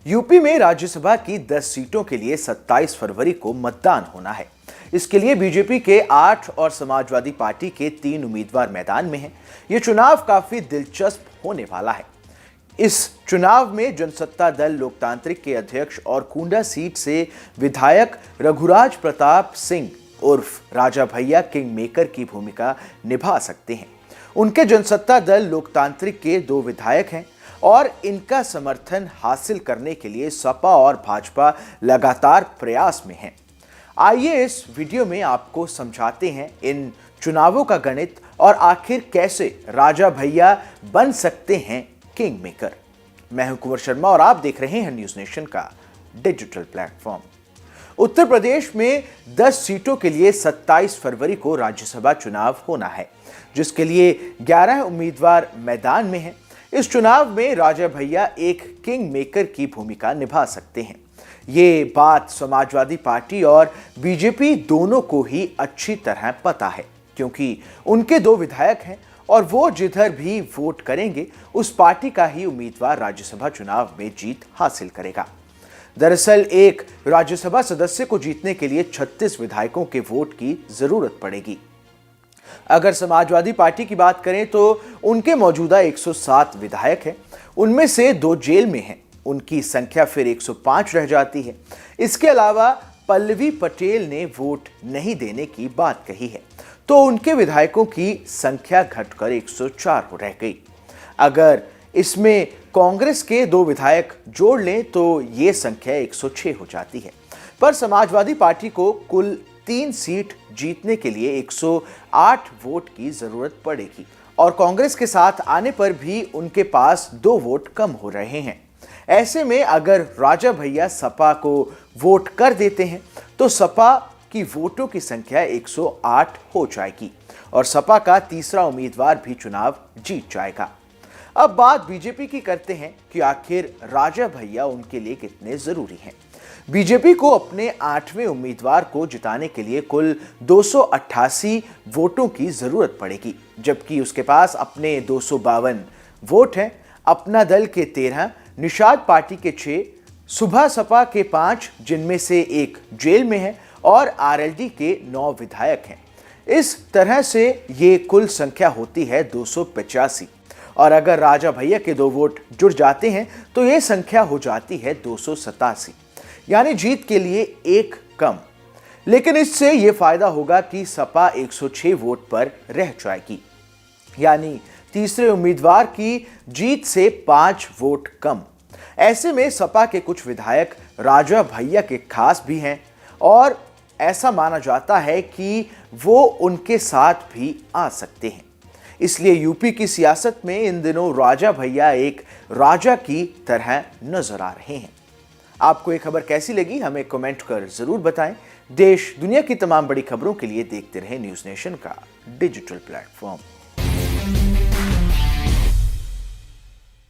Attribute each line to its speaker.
Speaker 1: UP में राज्यसभा की 10 सीटों के लिए 27 फरवरी को मतदान होना है। इसके लिए बीजेपी के 8 और समाजवादी पार्टी के 3 उम्मीदवार मैदान में हैं। ये चुनाव काफी दिलचस्प होने वाला है। इस चुनाव में जनसत्ता दल लोकतांत्रिक के अध्यक्ष और कुंडा सीट से विधायक रघुराज प्रताप सिंह उर्फ राजा भैया किंग मेकर की भूमिका निभा सकते हैं। उनके जनसत्ता दल लोकतांत्रिक के 2 विधायक हैं और इनका समर्थन हासिल करने के लिए सपा और भाजपा लगातार प्रयास में हैं। आइए इस वीडियो में आपको समझाते हैं इन चुनावों का गणित और आखिर कैसे राजा भैया बन सकते हैं किंग मेकर। मैं हूं कुंवर शर्मा और आप देख रहे हैं न्यूज नेशन का डिजिटल प्लेटफॉर्म। उत्तर प्रदेश में 10 सीटों के लिए 27 फरवरी को राज्यसभा चुनाव होना है, जिसके लिए 11 उम्मीदवार मैदान में हैं। इस चुनाव में राजा भैया एक किंग मेकर की भूमिका निभा सकते हैं। ये बात समाजवादी पार्टी और बीजेपी दोनों को ही अच्छी तरह पता है, क्योंकि उनके 2 विधायक हैं और वो जिधर भी वोट करेंगे उस पार्टी का ही उम्मीदवार राज्यसभा चुनाव में जीत हासिल करेगा। दरअसल एक राज्यसभा सदस्य को जीतने के लिए 36 विधायकों के वोट की जरूरत पड़ेगी। अगर समाजवादी पार्टी की बात करें तो उनके मौजूदा 107 विधायक हैं, उनमें से 2 जेल में हैं। उनकी संख्या फिर 105 रह जाती है। इसके अलावा पल्लवी पटेल ने वोट नहीं देने की बात कही है, तो उनके विधायकों की संख्या घटकर 104 रह गई। अगर इसमें कांग्रेस के 2 विधायक जोड़ लें तो ये संख्या 106 हो जाती है। पर समाजवादी पार्टी को कुल 3 सीट जीतने के लिए 108 वोट की जरूरत पड़ेगी और कांग्रेस के साथ आने पर भी उनके पास 2 वोट कम हो रहे हैं। ऐसे में अगर राजा भैया सपा को वोट कर देते हैं तो सपा की वोटों की संख्या 108 हो जाएगी और सपा का तीसरा उम्मीदवार भी चुनाव जीत जाएगा। अब बात बीजेपी की करते हैं कि आखिर राजा भैया उनके लिए कितने जरूरी हैं। बीजेपी को अपने 8वें उम्मीदवार को जिताने के लिए कुल 288 वोटों की जरूरत पड़ेगी, जबकि उसके पास अपने 252 वोट हैं। अपना दल के 13, निषाद पार्टी के 6, सुभा सपा के 5, जिनमें से 1 जेल में है, और आरएलडी के 9 विधायक हैं। इस तरह से ये कुल संख्या होती है 285 और अगर राजा भैया के 2 वोट जुड़ जाते हैं तो ये संख्या हो जाती है 287, यानी जीत के लिए 1 कम। लेकिन इससे ये फायदा होगा कि सपा 106 वोट पर रह जाएगी, यानी तीसरे उम्मीदवार की जीत से 5 वोट कम। ऐसे में सपा के कुछ विधायक राजा भैया के खास भी हैं और ऐसा माना जाता है कि वो उनके साथ भी आ सकते हैं। इसलिए यूपी की सियासत में इन दिनों राजा भैया एक राजा की तरह नजर आ रहे हैं। आपको ये खबर कैसी लगी हमें कमेंट कर जरूर बताएं। देश दुनिया की तमाम बड़ी खबरों के लिए देखते रहें न्यूज नेशन का डिजिटल प्लेटफॉर्म।